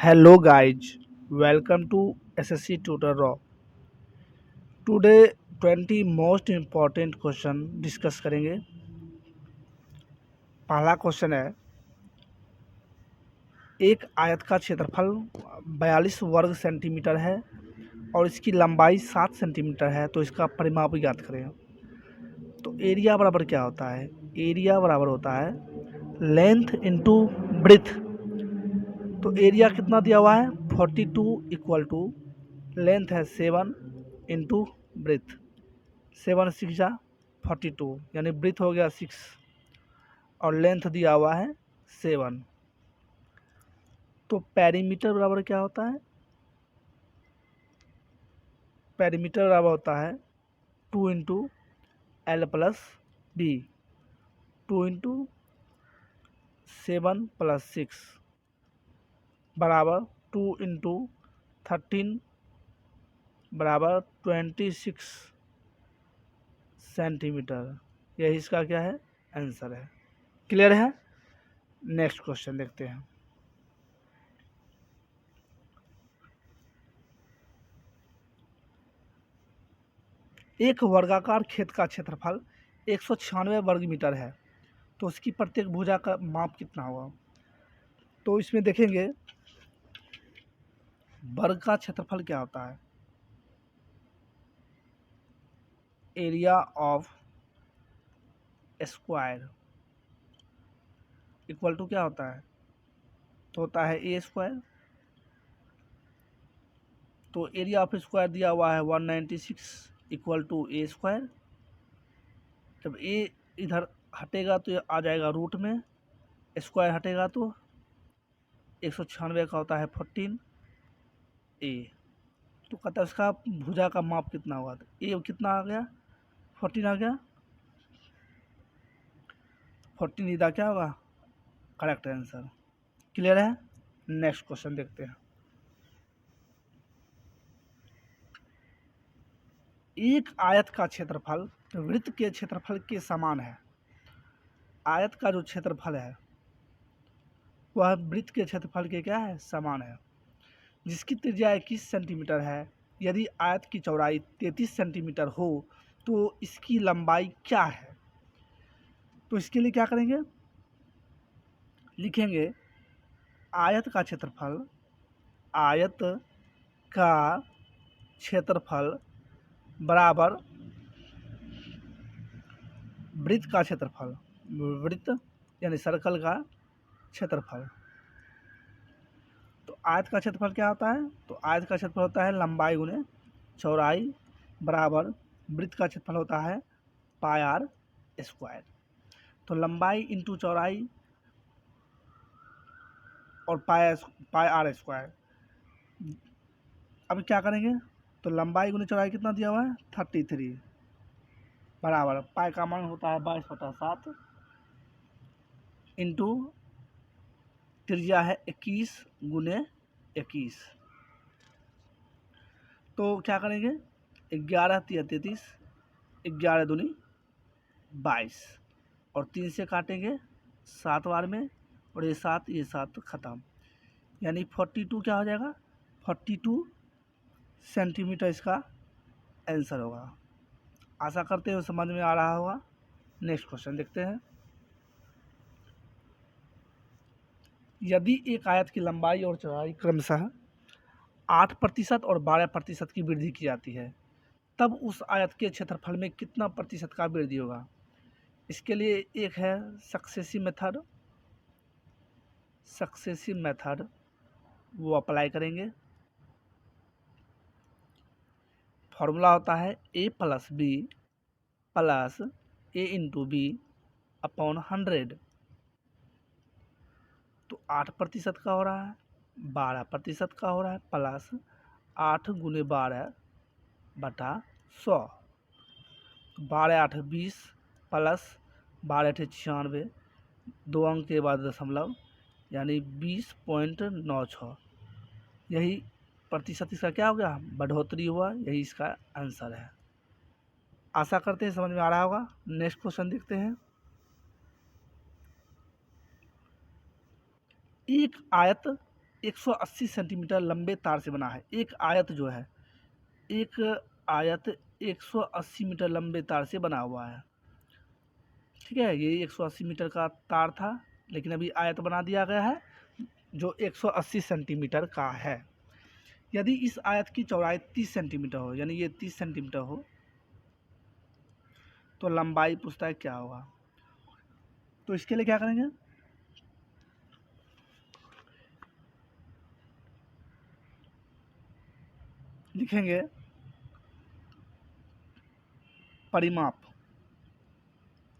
Hello guys, welcome to SSC Tutor Raw. Today 20 most important question discuss करेंगे। पहला question है, एक आयत का क्षेत्रफल 42 वर्ग सेंटीमीटर है और इसकी लंबाई 7 सेंटीमीटर है, तो इसका परिमाप ज्ञात करें। तो एरिया बराबर क्या होता है? एरिया बराबर होता है लेंथ इंटू ब्रेथ। तो एरिया कितना दिया हुआ है? 42 इक्वल टू लेंथ है 7 इंटू ब्रेथ। 7 6 जा 42, यानी ब्रीथ हो गया 6 और लेंथ दिया हुआ है 7। तो पेरीमीटर बराबर क्या होता है? पेरीमीटर बराबर होता है 2 into L plus B. 2 into 7 plus 6 बराबर 2 इंटू 13 बराबर 26 सेंटीमीटर। यही इसका क्या है? आंसर है। क्लियर है? नेक्स्ट क्वेश्चन देखते हैं। एक वर्गाकार खेत का क्षेत्रफल 196 वर्ग मीटर है, तो उसकी प्रत्येक भुजा का माप कितना होगा? तो इसमें देखेंगे वर्ग का क्षेत्रफल क्या होता है? Area of square equal to क्या होता है? तो होता है ए स्क्वायर। तो एरिया ऑफ स्क्वायर दिया हुआ है 196 इक्वल टू ए स्क्वायर। जब ए इधर हटेगा तो ये आ जाएगा रूट में, स्क्वायर हटेगा तो 196 का होता है 14 ए। तो कहता है उसका भुजा का माप कितना हुआ? तो ए कितना आ गया? 14 आ गया। 14 इधर क्या होगा? Correct answer. क्लियर है? नेक्स्ट क्वेश्चन देखते हैं। एक आयत का क्षेत्रफल वृत्त के क्षेत्रफल के समान है। आयत का जो क्षेत्रफल है वह वृत्त के क्षेत्रफल के क्या है? समान है। जिसकी त्रिज्या 21 सेंटीमीटर है। यदि आयत की चौड़ाई 33 सेंटीमीटर हो तो इसकी लंबाई क्या है? तो इसके लिए क्या करेंगे? लिखेंगे आयत का क्षेत्रफल, आयत का क्षेत्रफल बराबर वृत्त का क्षेत्रफल, वृत्त यानी सर्कल का क्षेत्रफल। तो आयत का क्षेत्रफल क्या होता है? तो आयत का क्षेत्रफल होता है लंबाई गुने चौड़ाई बराबर वृत्त का क्षेत्रफल होता है पाई आर स्क्वायर। तो लंबाई इंटू चौड़ाई और पाई आर स्क्वायर। अब क्या करेंगे? तो लंबाई गुने चौड़ाई कितना दिया हुआ है? 33 बराबर पाई का मान होता है 22/7 इंटू त्रिज्या है 21 गुने 21। तो क्या करेंगे? 11 तिया 33, 11 दूनी 22 और 3 से काटेंगे 7 बार में, और ये 7 ख़त्म, यानी 42 क्या हो जाएगा? 42 सेंटीमीटर इसका आंसर होगा। आशा करते हो समझ में आ रहा होगा। नेक्स्ट क्वेश्चन देखते हैं। यदि एक आयत की लंबाई और चौड़ाई क्रमशः 8% और 12% की वृद्धि की जाती है, तब उस आयत के क्षेत्रफल में कितना प्रतिशत का वृद्धि होगा? इसके लिए एक है सक्सेसिव मेथड। सक्सेसिव मेथड वो अप्लाई करेंगे। फॉर्मूला होता है ए प्लस बी प्लस ए इंटू बी अपॉन 100। तो 8% का हो रहा है, 12% का हो रहा है, प्लस 8 गुने 12/100। 12 8 20 प्लस 12 8 96, 2 अंक के बाद दशमलव, यानी 20.96। यही प्रतिशत इसका क्या हो गया? बढ़ोतरी हुआ। यही इसका आंसर है। आशा करते हैं समझ में आ रहा होगा। नेक्स्ट क्वेश्चन देखते हैं। एक आयत 180 सेंटीमीटर लंबे तार से बना है। एक आयत जो है, एक आयत 180 मीटर लंबे तार से बना हुआ है। ठीक है, ये 180 मीटर का तार था, लेकिन अभी आयत बना दिया गया है जो 180 सेंटीमीटर का है। यदि इस आयत की चौड़ाई 30 सेंटीमीटर हो, यानी ये 30 सेंटीमीटर हो, तो लंबाई पूछता है क्या होगा। तो इसके लिए क्या करेंगे, लिखेंगे परिमाप।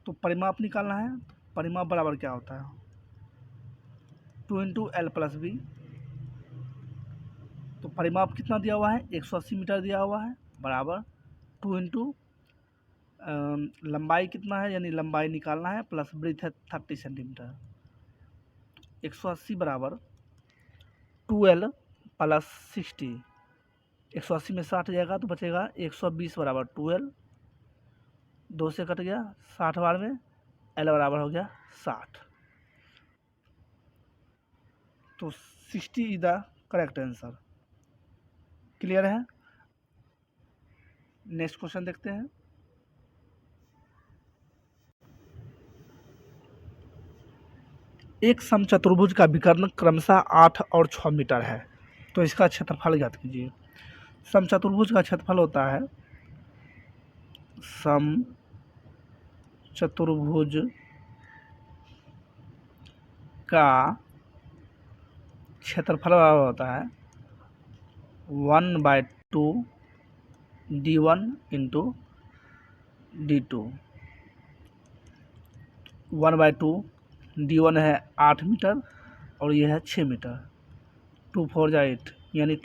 तो परिमाप निकालना है, तो परिमाप बराबर क्या होता है, 2 इंटू एल प्लस बी। तो परिमाप कितना दिया हुआ है, 180 मीटर दिया हुआ है, बराबर 2 इंटू लंबाई कितना है, यानी लंबाई निकालना है, प्लस ब्रीथ है 30 सेंटीमीटर। 180 बराबर 2L प्लस 60। 180 में 60 जाएगा तो बचेगा 120 बराबर 2L, 2 से कट गया, 60 बार में L बराबर हो गया 60। तो 60 is the correct answer. Clear है। नेक्स्ट क्वेश्चन देखते हैं। एक समचतुर्भुज का विकर्ण क्रमशः 8 और 6 मीटर है, तो इसका क्षेत्रफल ज्ञात कीजिए। समचतुर्भुज का क्षेत्रफल होता है, समचतुर्भुज का क्षेत्रफल होता है 1/2 d1 इंटू d2। 1/2 d1 है 8 मीटर और ये है 6 मीटर, 2 4 जा 8, यानी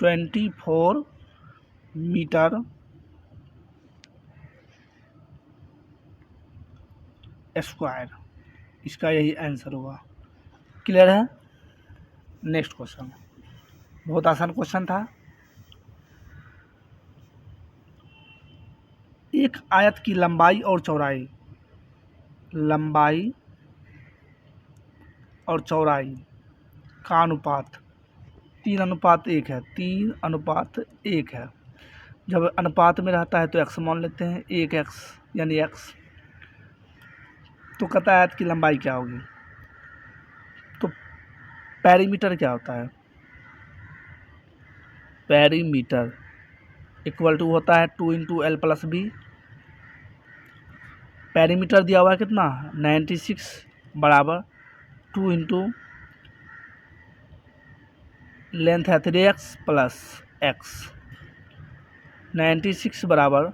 24 मीटर स्क्वायर, इसका यही आंसर होगा। क्लियर है। नेक्स्ट क्वेश्चन, बहुत आसान क्वेश्चन था। एक आयत की लंबाई और चौड़ाई, लंबाई और चौड़ाई का अनुपात 3:1 है, 3:1 है। जब अनुपात में रहता है तो x मान लेते हैं, 1x यानी x। तो कहता है आयत की लंबाई क्या होगी। तो पेरीमीटर क्या होता है, पेरीमीटर इक्वल टू होता है 2 into L plus B. Perimeter दिया हुआ है कितना, 96 बराबर 2 इंटू लेंथ है 3x प्लस x। 96 बराबर,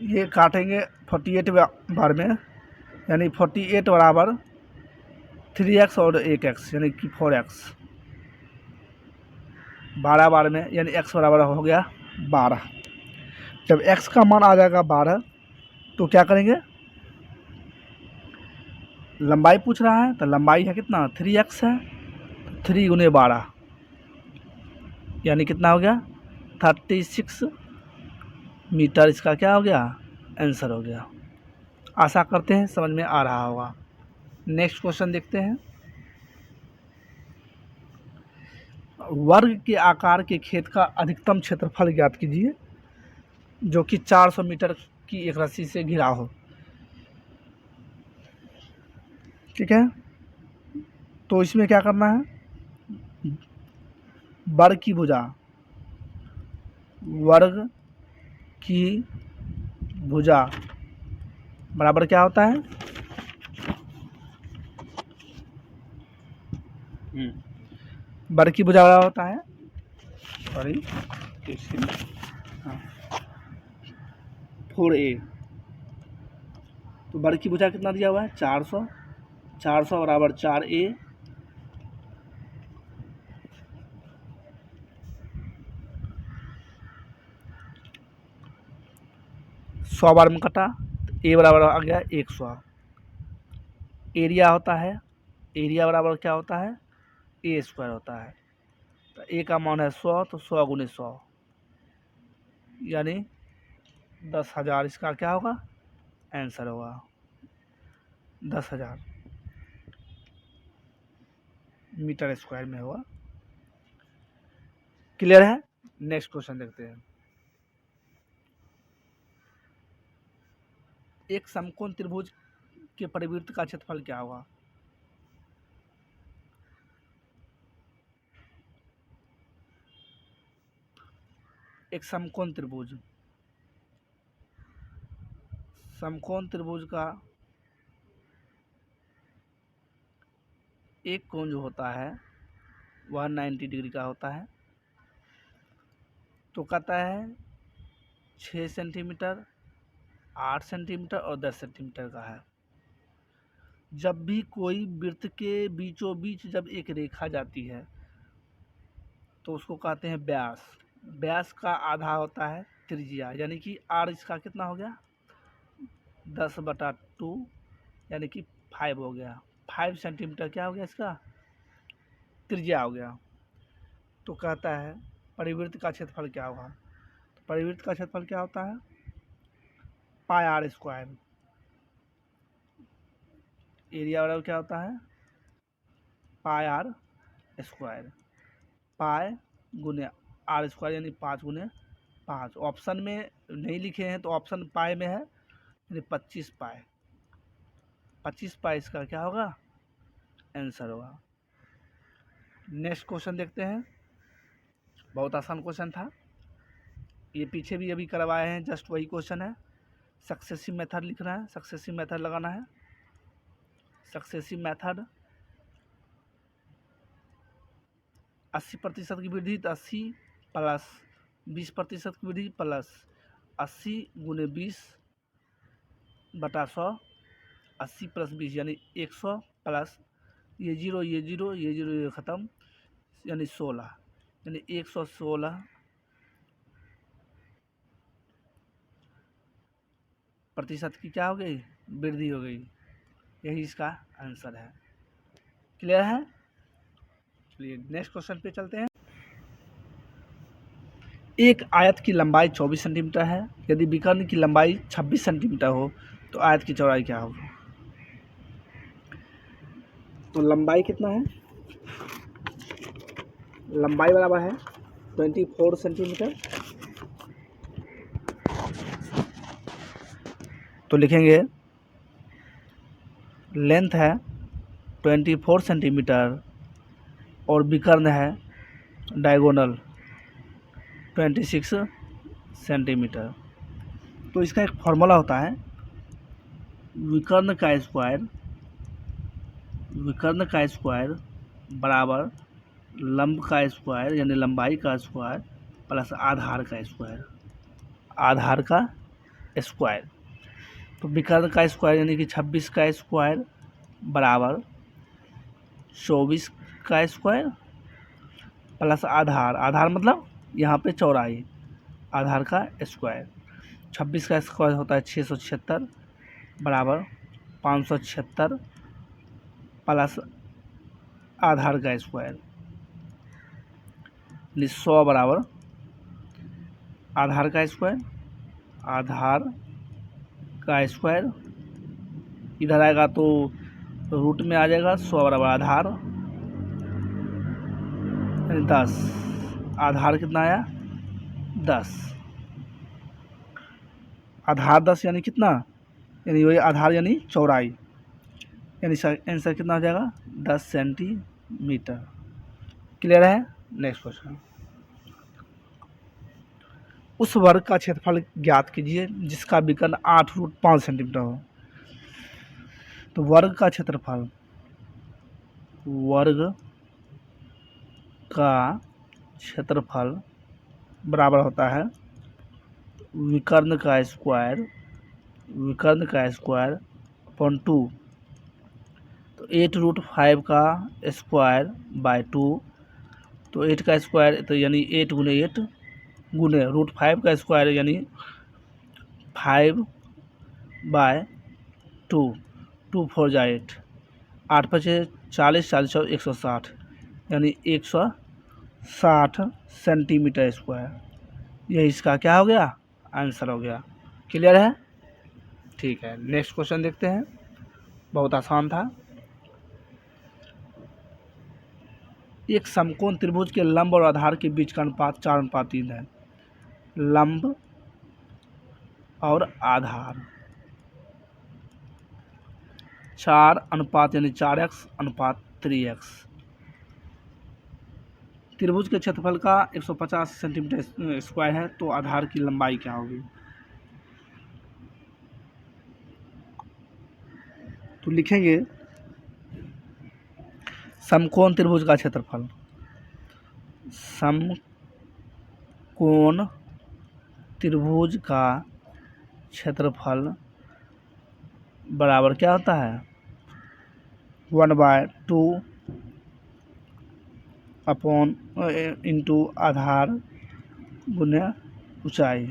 ये काटेंगे 48 बार में, यानी 48 बराबर 3x और 1x यानी कि 4x। 12 बार में, यानी x बराबर हो गया 12। जब x का मान आ जाएगा 12 तो क्या करेंगे, लंबाई पूछ रहा है तो लंबाई है कितना, 3x है, 3 गुने 12 यानी कितना हो गया 36 मीटर। इसका क्या हो गया, आंसर हो गया। आशा करते हैं समझ में आ रहा होगा। नेक्स्ट क्वेश्चन देखते हैं। वर्ग के आकार के खेत का अधिकतम क्षेत्रफल ज्ञात कीजिए जो कि 400 मीटर की एक रस्सी से घिरा हो। ठीक है, तो इसमें क्या करना है, वर्ग की भुजा, वर्ग की भुजा बराबर क्या होता है, वर्ग की भुजा बराबर होता है, सॉरी, हाँ, 4a। तो वर्ग की भुजा कितना दिया हुआ है, 400, 400 बराबर 4a। 100 बार में कटा तो a बराबर आ गया 100। एरिया होता है, एरिया बराबर क्या होता है, a स्क्वायर होता है। तो a का मान है 100, तो 100 गुने 100 यानी 10,000। इसका क्या होगा, आंसर होगा 10,000। मीटर स्क्वायर में होगा। क्लियर है? नेक्स्ट क्वेश्चन देखते हैं। एक समकोण त्रिभुज के परिवृत्त का क्षेत्रफल क्या होगा? एक समकोण त्रिभुज का एक कोण जो होता है वह 90 डिग्री का होता है। तो कहता है 6 सेंटीमीटर, 8 सेंटीमीटर और 10 सेंटीमीटर का है। जब भी कोई वृत्त के बीचों बीच जब एक रेखा जाती है तो उसको कहते हैं व्यास। व्यास का आधा होता है त्रिज्या, यानी कि आर इसका कितना हो गया 10/2 यानी कि 5 हो गया। 5 सेंटीमीटर क्या हो गया इसका त्रिज्या हो गया। तो कहता है परिवृत्त का क्षेत्रफल क्या होगा? तो परिवृत्त का क्षेत्रफल क्या होता है पाई आर स्क्वायर। एरिया बराबर क्या होता है पाई आर स्क्वायर। पाई गुने आर स्क्वायर यानी 5 गुने 5। ऑप्शन में नहीं लिखे हैं तो ऑप्शन पाई में है यानी 25 पाई। 25 पाई इसका क्या होगा आंसर होगा। नेक्स्ट क्वेश्चन देखते हैं। बहुत आसान क्वेश्चन था, ये पीछे भी अभी करवाए हैं, जस्ट वही क्वेश्चन है। सक्सेसिव मेथड लिखना है, सक्सेसिव मेथड लगाना है। सक्सेसिव मेथड 80% की वृद्धि तो 80 प्लस 20% की वृद्धि प्लस 80 गुने 20/100, 80 प्लस 20 यानी 100 प्लस ये जीरो ये जीरो ये जीरो ये ख़त्म यानी 16 यानी 116 प्रतिशत की क्या हो गई वृद्धि हो गई। यही इसका आंसर है। क्लियर है? चलिए नेक्स्ट क्वेश्चन पे चलते हैं। एक आयत की लंबाई 24 सेंटीमीटर है। यदि विकर्ण की लंबाई 26 सेंटीमीटर हो तो आयत की चौड़ाई क्या होगी? तो लंबाई कितना है लंबाई बराबर है 24 सेंटीमीटर। तो लिखेंगे लेंथ है 24 सेंटीमीटर और विकर्ण है डायगोनल 26 सेंटीमीटर। तो इसका एक फॉर्मूला होता है विकर्ण का स्क्वायर बराबर लंब का स्क्वायर यानी लंबाई का स्क्वायर प्लस आधार का स्क्वायर। तो विकर्ण का स्क्वायर यानी कि 26 का स्क्वायर बराबर 24 का स्क्वायर प्लस आधार मतलब यहाँ पे चौड़ाई आधार का स्क्वायर। 26 का स्क्वायर होता है 676 बराबर 576 प्लस आधार का स्क्वायर 100 बराबर आधार का स्क्वायर इधर आएगा तो रूट में आ जाएगा 100 बराबर आधार यानी 10। आधार कितना आया 10। आधार 10 यानी कितना यानी वही आधार यानी चौड़ाई यानी आंसर कितना हो जाएगा 10 सेंटीमीटर। क्लियर है? Next question. उस वर्ग का क्षेत्रफल ज्ञात कीजिए जिसका विकर्ण 8√5 सेंटीमीटर हो। तो वर्ग का क्षेत्रफल बराबर होता है विकर्ण का स्क्वायर अपॉन 2। तो 8√5 का स्क्वायर बाय 2। तो 8 का स्क्वायर तो यानी 8 गुने 8 गुने √5 का स्क्वायर यानी 5/2 2 4 जा 8 8 5 40 40 और 160 यानी 160 सेंटीमीटर स्क्वायर। यही इसका क्या हो गया आंसर हो गया। क्लियर है? ठीक है नेक्स्ट क्वेश्चन देखते हैं। बहुत आसान था। एक समकोण त्रिभुज के लंब और आधार के बीच का अनुपात 4:3 है। लंब और आधार 4 अनुपात यानी 4x अनुपात 3x। त्रिभुज के क्षेत्रफल का 150 सेंटीमीटर स्क्वायर है, तो आधार की लंबाई क्या होगी? तो लिखेंगे समकोण त्रिभुज का क्षेत्रफल, समकोण त्रिभुज का क्षेत्रफल बराबर क्या होता है? 1/2 अपॉन इंटू आधार गुने ऊंचाई।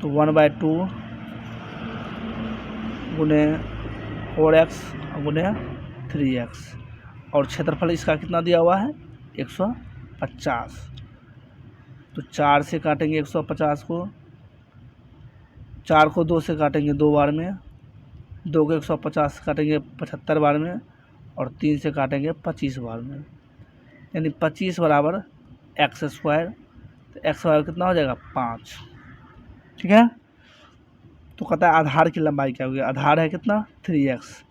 तो 1/2 गुने 4x गुने 3x, और क्षेत्रफल इसका कितना दिया हुआ है? 150। तो 4 से काटेंगे 150 को, 4 को 2 से काटेंगे 2 बार में, 2 को 150 से काटेंगे 75 बार में, और 3 से काटेंगे 25 बार में, यानी 25 बराबर x स्क्वायर। तो x बराबर कितना हो जाएगा? 5। ठीक है। तो कहता है आधार की लंबाई क्या होगी? आधार है कितना? 3x।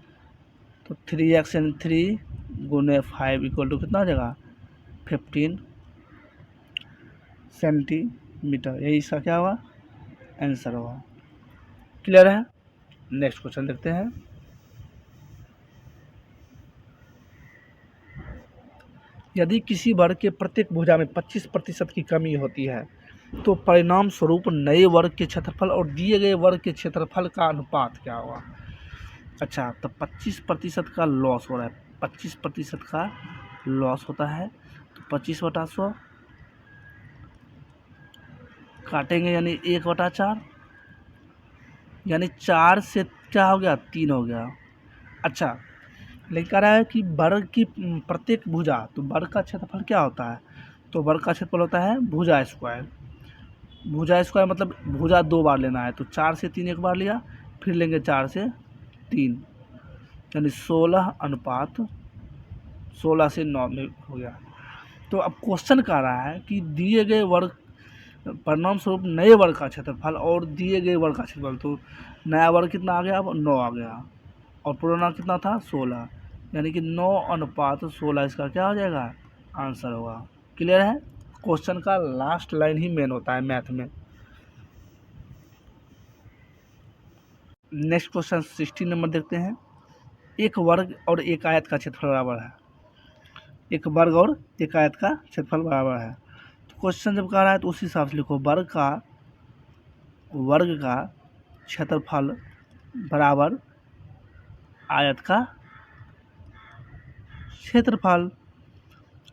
तो 3x यानी 3 गुने 5 इक्वल टू कितना हो जाएगा? 15 सेंटीमीटर। यही इसका क्या होगा? आंसर होगा। क्लियर है? नेक्स्ट क्वेश्चन देखते हैं। यदि किसी वर्ग के प्रत्येक भुजा में 25% की कमी होती है तो परिणाम स्वरूप नए वर्ग के क्षेत्रफल और दिए गए वर्ग के क्षेत्रफल का अनुपात क्या होगा? अच्छा, तो 25% का लॉस हो रहा है, 25% का लॉस होता है, तो 25/100 काटेंगे यानी 1/4, यानी 4 से क्या हो गया? 3 हो गया। अच्छा, लेकिन कह रहा है कि वर्ग की प्रत्येक भुजा, तो वर्ग का क्षेत्रफल क्या होता है? तो वर्ग का क्षेत्रफल होता है भुजा स्क्वायर। भुजा स्क्वायर मतलब भुजा 2 बार लेना है, तो 4 से 3 एक बार लिया, फिर लेंगे 4 से 3, यानी 16 से 9 में हो गया। तो अब क्वेश्चन कह रहा है कि दिए गए वर्ग परिणाम स्वरूप नए वर्ग का क्षेत्रफल और दिए गए वर्ग का क्षेत्रफल, तो नया वर्ग कितना आ गया? अब 9 आ गया, और पुराना कितना था? 16, यानी कि 9:16 इसका क्या हो जाएगा? आंसर होगा। क्लियर है? क्वेश्चन का लास्ट लाइन ही मेन होता है मैथ में। नेक्स्ट क्वेश्चन 16 नंबर देखते हैं। एक वर्ग और एक आयत का क्षेत्रफल बराबर है। एक वर्ग और एक आयत का क्षेत्रफल बराबर है। तो क्वेश्चन जब कह रहा है तो उस हिसाब से लिखो, वर्ग का क्षेत्रफल बराबर आयत का क्षेत्रफल।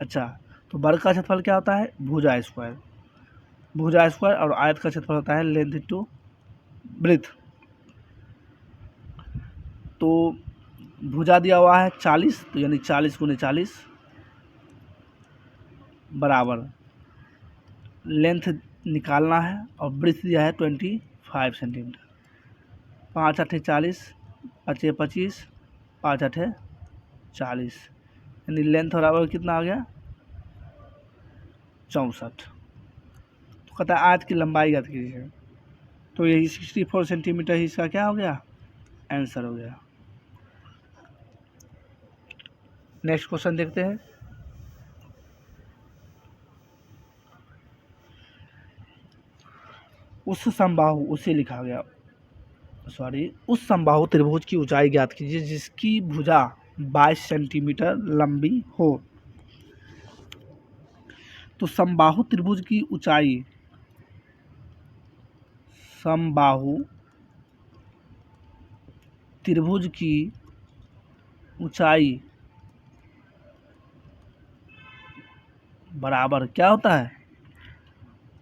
अच्छा, तो वर्ग का क्षेत्रफल क्या होता है? भुजा स्क्वायर। भुजा स्क्वायर और आयत का क्षेत्रफल होता है लेंथ इनटू ब्रेथ। तो भुजा दिया हुआ है 40, तो यानी 40 गुने 40 बराबर लेंथ निकालना है, और ब्रेथ दिया है 25 सेंटीमीटर। 5 8 40, 5 25, 5 8 40, यानी लेंथ बराबर कितना आ गया? 64। तो कहता है आज की लंबाई ज्ञात कीजिए, तो यही 64 सेंटीमीटर ही इसका क्या हो गया? आंसर हो गया। नेक्स्ट क्वेश्चन देखते हैं। उस समबाहु त्रिभुज की ऊंचाई ज्ञात कीजिए जिसकी भुजा 22 सेंटीमीटर लंबी हो। तो समबाहु त्रिभुज की ऊंचाई, समबाहु त्रिभुज की ऊंचाई बराबर क्या होता है?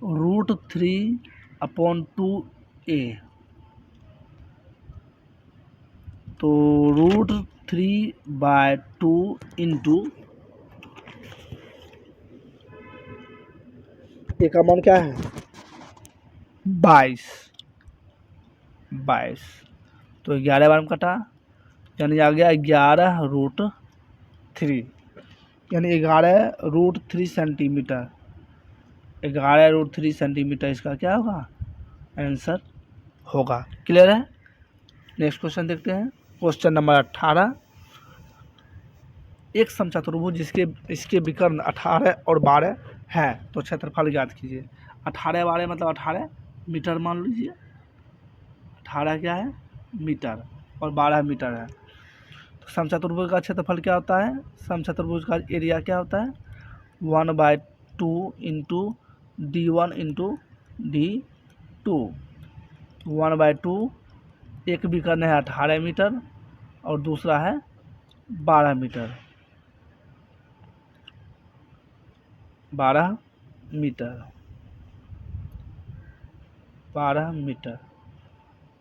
√3/2a। तो √3/2 इंटू ए का मान क्या है? 22। तो 11 बार में कटा, यानी आ गया 11√3। यानी 11√3 सेंटीमीटर, 11√3 सेंटीमीटर इसका क्या होगा, आंसर होगा। क्लियर है। नेक्स्ट क्वेश्चन देखते हैं। Question number 18। एक समचतुर्भुज जिसके इसके विकर्ण 18 और 12 है, तो क्षेत्रफल ज्ञात कीजिए। 18 12 मतलब 18 मीटर मान लीजिए, 18 क्या है मीटर और 12 मीटर है। तो समचतुर्भुज का क्षेत्रफल क्या होता है, समचतुर्भुज का एरिया क्या होता है, 1/2 इंटू D1 इंटू D2। 1/2, एक विकर्ण है 18 मीटर और दूसरा है 12 मीटर, 12 मीटर, 12 मीटर।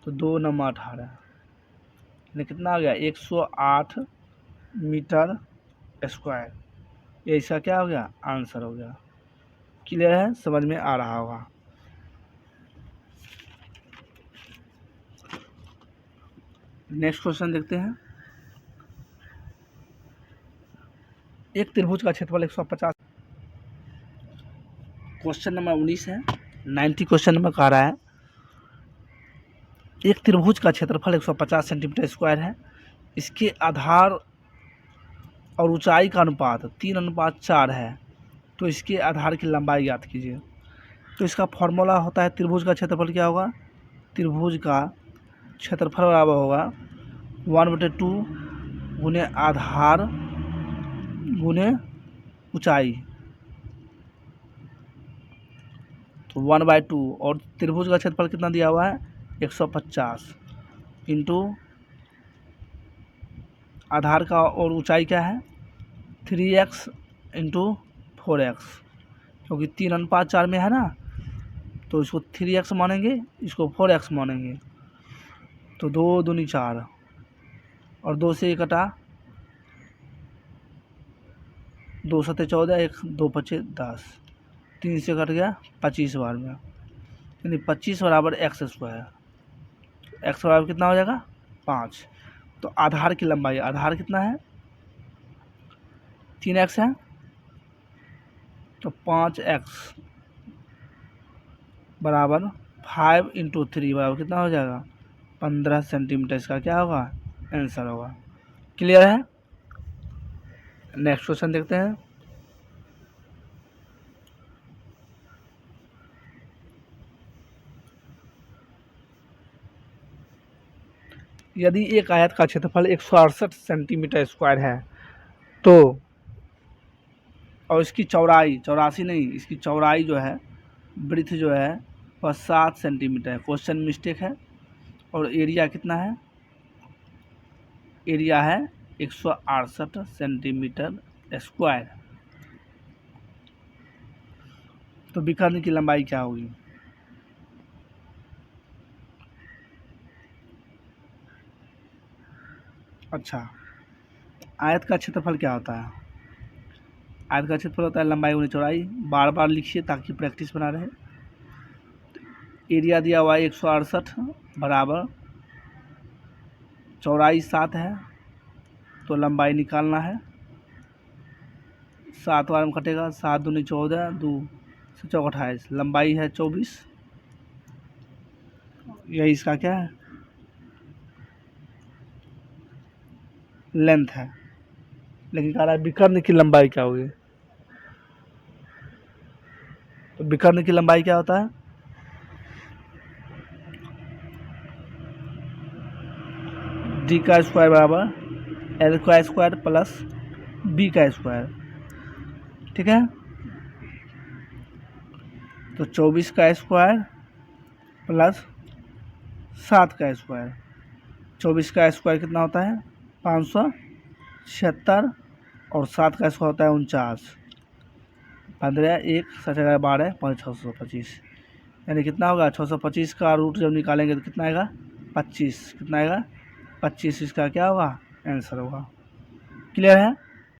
तो 2 नंबर 18 यानी कितना आ गया, 108 मीटर स्क्वायर। ये इसका क्या हो गया, आंसर हो गया। क्लियर है, समझ में आ रहा होगा। नेक्स्ट क्वेश्चन देखते हैं। एक त्रिभुज का क्षेत्रफल 150। क्वेश्चन नंबर 19 है, 90 क्वेश्चन नंबर कह रहा है एक त्रिभुज का क्षेत्रफल 150 सेंटीमीटर स्क्वायर है। इसके आधार और ऊंचाई का अनुपात 3:4 है, तो इसके आधार की लंबाई ज्ञात कीजिए। तो इसका फॉर्मूला होता है, त्रिभुज का क्षेत्रफल क्या होगा, त्रिभुज का क्षेत्रफल बराबर होगा 1/2 गुने आधार गुने ऊंचाई, तो 1/2। और त्रिभुज का क्षेत्रफल कितना दिया हुआ है 150 इंटू आधार का और ऊंचाई क्या है 3x इंटू 4x, क्योंकि 3:4 में है ना, तो इसको 3x मानेंगे, इसको 4x मानेंगे। तो 2 दूनी 4 और 2 से 1 कटा, 2 सते 14, 1 2 पचे 10, 3 से कट गया 25 बार में, यानी 25 बराबर x स्क्वायर। x बराबर कितना हो जाएगा 5। तो आधार की लंबाई, आधार कितना है 3x है, तो 5x बराबर 5 इंटू 3 बराबर कितना हो जाएगा 15 सेंटीमीटर। इसका क्या होगा, आंसर होगा। क्लियर है। नेक्स्ट क्वेश्चन देखते हैं। यदि एक आयत का क्षेत्रफल 168 सेंटीमीटर स्क्वायर है, तो और इसकी चौड़ाई 84 नहीं, इसकी चौड़ाई जो है ब्रीथ जो है वह 7 सेंटीमीटर है। क्वेश्चन मिस्टेक है। और एरिया कितना है, एरिया है 168 सेंटीमीटर स्क्वायर। तो विकर्ण की लंबाई क्या होगी, अच्छा आयत का क्षेत्रफल क्या होता है, आयत का क्षेत्रफल होता है लंबाई गुनी चौड़ाई। बार बार लिखिए ताकि प्रैक्टिस बना रहे। एरिया दिया हुआ है 168 बराबर चौड़ाई 7 है, तो लंबाई निकालना है। 7 बार में कटेगा, 7 दूनी 14, 2 से 4 28, लंबाई है 24। यही इसका क्या है लेंथ है। लेकिन कह रहा है विकर्ण की लंबाई क्या होगी, तो विकर्ण की लंबाई क्या होता है, डी का स्क्वायर बराबर एल का स्क्वायर प्लस बी का स्क्वायर। ठीक है, तो 24 का स्क्वायर प्लस 7 का स्क्वायर। 24 का स्क्वायर कितना होता है 576 और 7 का स्क्वायर होता है 49। 15 1 7 12 5 625, यानी कितना होगा 625 का रूट जब निकालेंगे तो कितना आएगा 25। कितना आएगा 25, इसका क्या होगा आंसर होगा। क्लियर है।